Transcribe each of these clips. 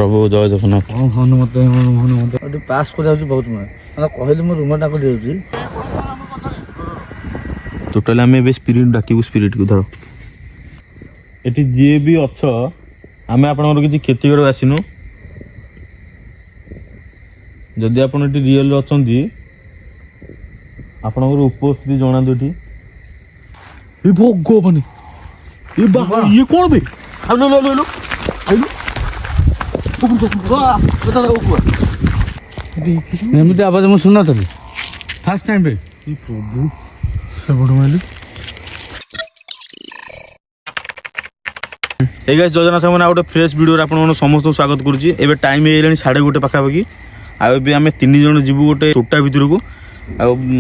प्रभु जय जगन्नाथ हनुमते पास कर बहुत मैं कहली मो रूम टाक टोटाली आम ए स्पिरिट डाकू स्पिरिट को धर ये जी भी अछ आम आप किसी क्षति कर आसनु जदि आप रियल अच्छा आपणकर उपस्थिति जना दो भगवान ये कौन बे एमती आवाज मुझे शुन थी फास्ट टाइम पे प्रभु से बड़ माइल हे गाइस योजना सामने गोटे फ्रेश वीडियो आप समस्त स्वागत करुच्ची एवं टाइम है 1:30 पाखापाखि आम 3 जन जीवु गोटे तोटा भितर को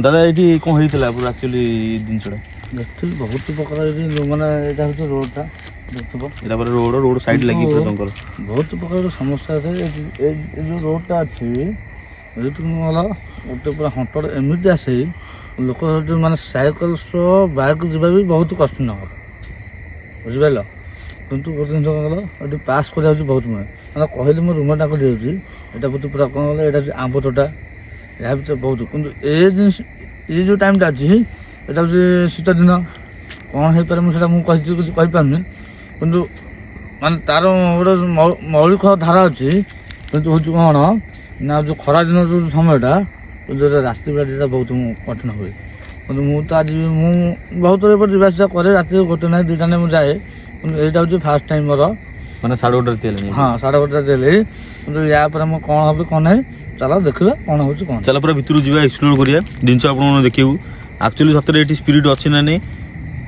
दादा ये कौन होता पूरा एक्चुअली जिनसा एक्चुअली बहुत प्रकार माने यहाँ हूँ रोडटा देखो रोड साइड लगी बहुत प्रकार समस्या है जो रोडटा अच्छी ये गला गोटे पूरा हंटर एमती आसे लोक जो मैंने साइकेल बाइक जावा भी बहुत कष्ट न बुझिपार कितु गोटे जिन गला ये पास कर बहुत मैं कहली मो रूम टाक यहाँ बहुत पूरा कौन गला यहाँ आंब तोटा या भर बहुत कि ये जो टाइम अच्छी यहाँ हूँ शीत दिन कौन हो पारे मुझे मुझे किसी कहीपारे किंतु माने तार गोटे मौलिक धारा अच्छी किंतु हूँ कौन ना जो खरा दिन जो समयटा जो राति बेला बहुत कठिन हुए कि मुझे आज मुझे बहुत जावासा कै रात गोटे ना 2टा नहीं जाए कि यहाँ हूँ फास्ट टाइम मोर मैंने 11:30 हाँ 11:30 देली कि या कौन हम कौन ना चलो देखा कौन हो कौन चल पूरा भितर जा एक्सप्लोर करिया जिन आप देखू एक्चुअली सतरे ये स्पिरिट अच्छी ना नहीं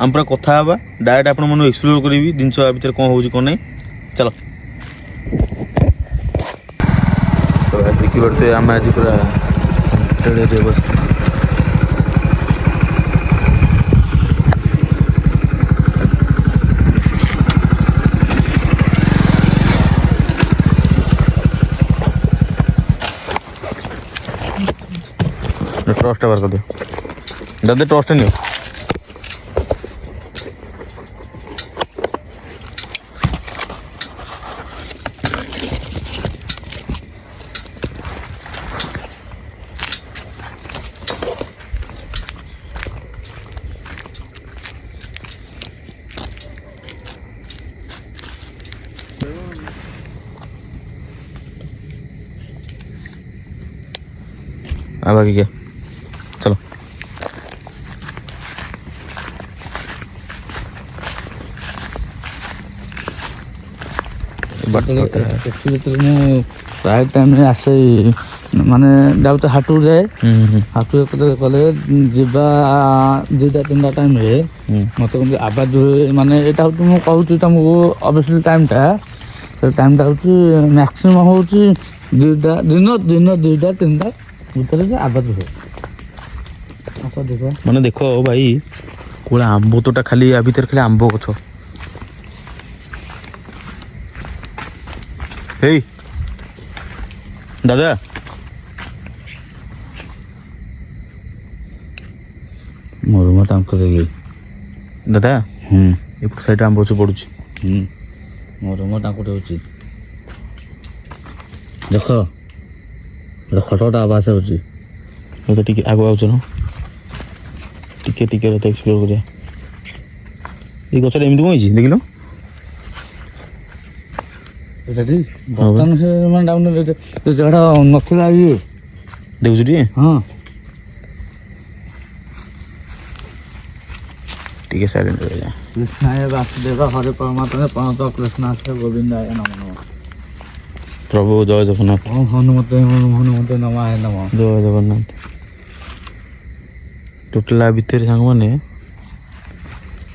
आम पूरा कथा हाँ डायरेक्ट आप एक्सप्लोर करी जिन भितर कौन हो कौन नहीं चलो तो देखी पारे आम आज पूरा बस टॉर्च बार कर दियो दादा टॉर्च नहीं अब आगे क्या चलो प्राय टाइम आसे माने जाऊँ हाटू जाए हाटू गले जा 2टा 3टा टाइम मत आवाज माने यहाँ हूँ मुझे तुमको अवश्य टाइमटा हूँ मैक्सीम हूँ 2टा दिन 2टा 3टा भर आवाज हुए मैंने देख भाई कोला आंब तोटा खाली या भीतर खाली आंब गछ हे दादा मोर मत आंक दादा एपट साइड आंब गछ पड़ुछि मोर मत आंक देख खटटा आवाज हो टिके आगु आउछ न टिके टिके रहते एक्सप्लोर करिया ये गछटा एमती कौन देख लो बर्तमान से मैं डाउन जगह नथिला ये देखु टी हाँ टिके साइलेंट रह जा कृष्णाय वासुदेव हरे परमात्मा प्रणत कृष्णाय गोविंदाय नमः प्रभु जय जगन्नाथ हनुमते नमाय नमः जय जगन्नाथ टोटल भितर सांग मैंने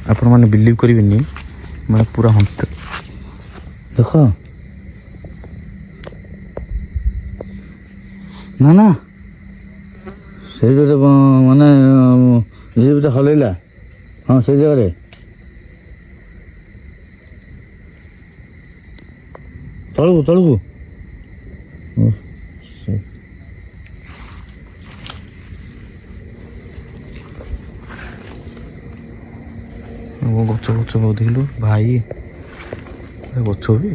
आपण मैंने बिलीव करेंगे मैं पूरा हंट देख ना से जो माने ये हलैला हाँ से जगह तलू तलू गच गच देखिलु भाई गच भी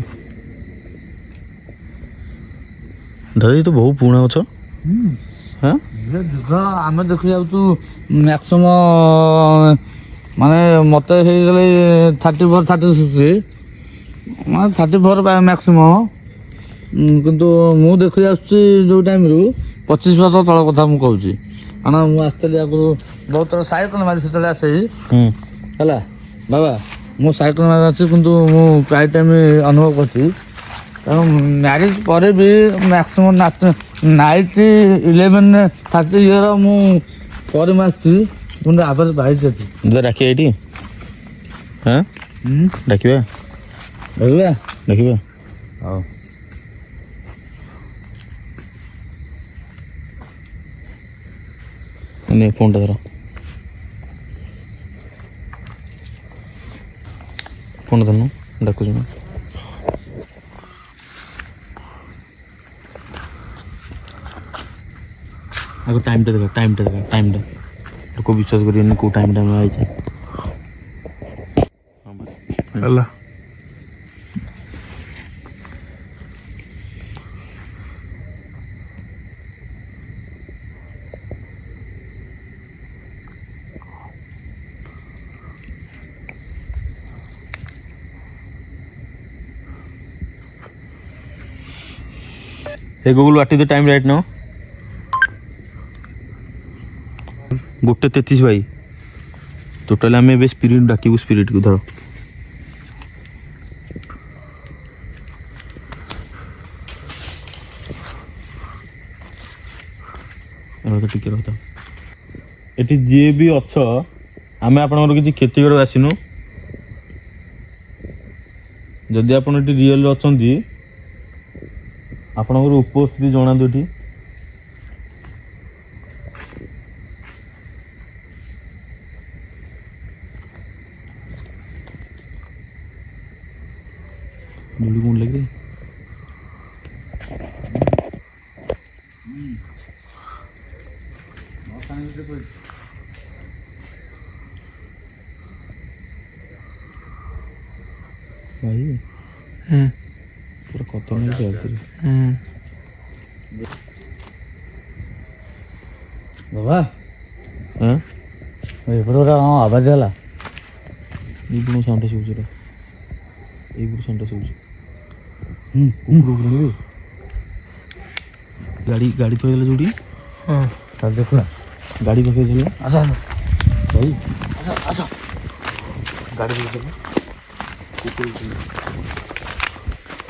ଦାଦା ଏ ତ ବହୁତ ପୁରୁଣା ଗଛ। ହଁ ଦୀର୍ଘ ଆମେ ଦେଖି ଯାଉଛୁ ମ୍ୟାକ୍ସିମମ୍ ମାନେ ମୋତେ ହେଇଗଲେ 34 36 ମାନେ 34 ମ୍ୟାକ୍ସିମମ୍, କିନ୍ତୁ ମୁଁ ଦେଖି ଆସୁଛି ଯେଉଁ ଟାଇମ୍ରୁ 25 ବର୍ଷ ତଳ କଥା ମୁଁ କହୁଛି। କାରଣ ମୁଁ ଆସିଥିଲି ଆଗରୁ ବହୁତ ଥର ସାଇକେଲ ମାରି ସେତେବେଳେ ଆସେ ହେଲା ବାବା, ମୁଁ ସାଇକେଲ ମାରି ଅଛି, କିନ୍ତୁ ମୁଁ ପ୍ରାୟ ଟାଇମ୍ ଅନୁଭବ କରିଛି। ତେଣୁ ମ୍ୟାରେଜ୍ ପରେ ବି ମ୍ୟାକ୍ସିମମ୍ ନାଇଟ୍ 11 30 ଇୟର ମୁଁ ପରେ ମୁଁ ଆସିଛି, କିନ୍ତୁ ଆଭରେଜ ବାହାରିଛି ଏଠି। ଦାଦା ଡାକିବା ଏଇଠି? ହଁ ଡାକିବା ଦେଖିବା ଦେଖିବା। ହଉ ନେ ଫୋନ୍ଟା ଧର, ଫୋନ୍ ଧରନୁ, ଡାକୁଛୁ ନା। ଆଗ ଟାଇମ୍ଟା ଦେଖ, ଟାଇମ୍ଟା ଲୋକ ବିଶ୍ୱାସ କରିବେନି କେଉଁ ଟାଇମ୍ଟା ଆମେ ଆଇଛେ ହେଲା। Hey Google, what is the time right now? 1:33 भाई। टोटल आम ए स्पिरिट डाकू, स्पिरिट को धर। टिके रहता एटी जी भी अच्छ आम आप किसी क्षति कर आसनु। जदि आप रियल अच्छा आपणकर उपस्थिति जना ये जुड़ी कौन लगे भाई पूरा खतरनाक चलती ବାବା हाँ ଏପଟେ ଗୋଟେ ହଁ ଆବାଜ ହେଲା। ये बुढ़ो साउंड सुबुची रे ये बुढ़ो साउंड सुबुची गाड़ी गाड़ी थोड़ी देला जोड़ी ହଁ ତାହେଲେ ଦେଖୁନା गाड़ी पकड़ देला ଆସ भाई ଆସ गाड़ी पकड़ देला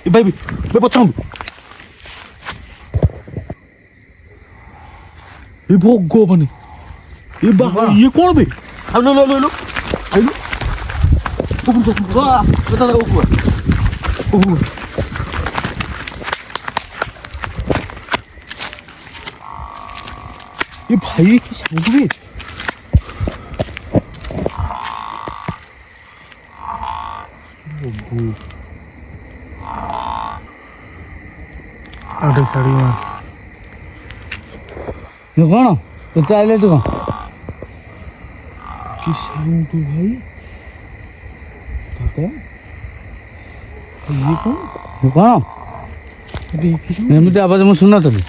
ये भाई मैं बचाऊं ये भोगो बने ये बाहर ये कौन बे अब लो लो लो लो आइलो वाह बता दो ऊपर ये भाई की साउंड भी ଆଉଟେ ଶାଢ଼ୀ ମାର। ତୁ କ'ଣ କେତେ ଆଇଲେ ତୁ କ'ଣ की साउंड भाई काका ये कौन ତୁ କ'ଣ देखी ଏମିତି ଆବାଜ ମୁଁ ଶୁଣିନଥିଲି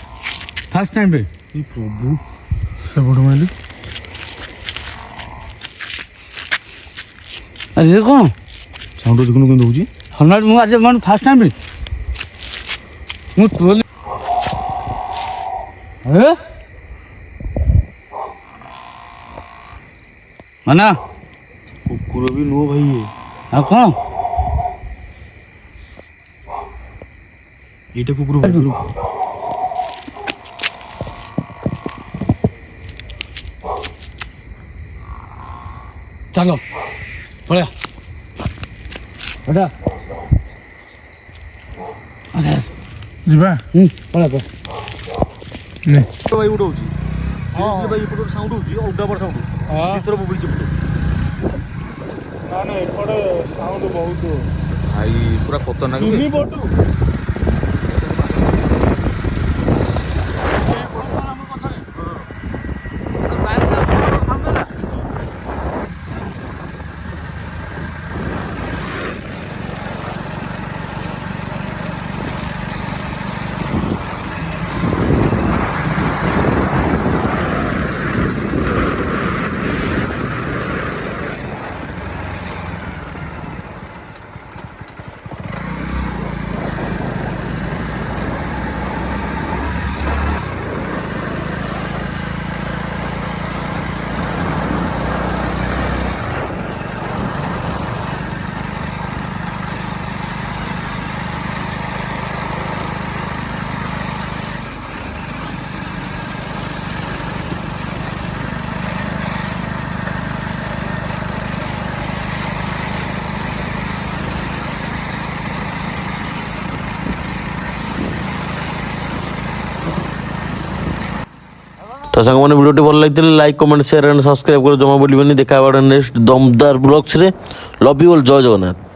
ଫାର୍ଷ୍ଟ ଟାଇମ୍ରେ। ये प्रभु ସେପଟୁ ମାଇଲି। ଆରେ ଇଏ କ'ଣ साउंड देखुन केन होची ହର୍ଣ୍ଣେଟ୍ ମୁଁ ଆଜି ମାନେ ଫାର୍ଷ୍ଟ ଟାଇମ୍ରେ ମୁଁ ଟୋଲି ମାନେ कुकुर भी नो भाई ये ଆଉ କ'ଣ एटा कुकुर भाई ଚାଲ ପଳେଆ ଏଟା ଆରେ ଯିବା ପଳେଆ ପଳେଆ ନେ तो भाई उड़ होची सीरियसली भाई एपट साउंड होची औडा बड़ साउंड भीतर बोबई चपट ନା ନା ଏପଟେ ସାଉଣ୍ଡ ବହୁତ भाई पूरा खतरनाक ଦୁନି ପଟୁ तो सामने वीडियो भल लगी like comment share and subscribe कर जमा बोलबेनि देखा नेक्स्ट दमदार ब्लॉग्स रे लव यू ऑल जय जगन्नाथ।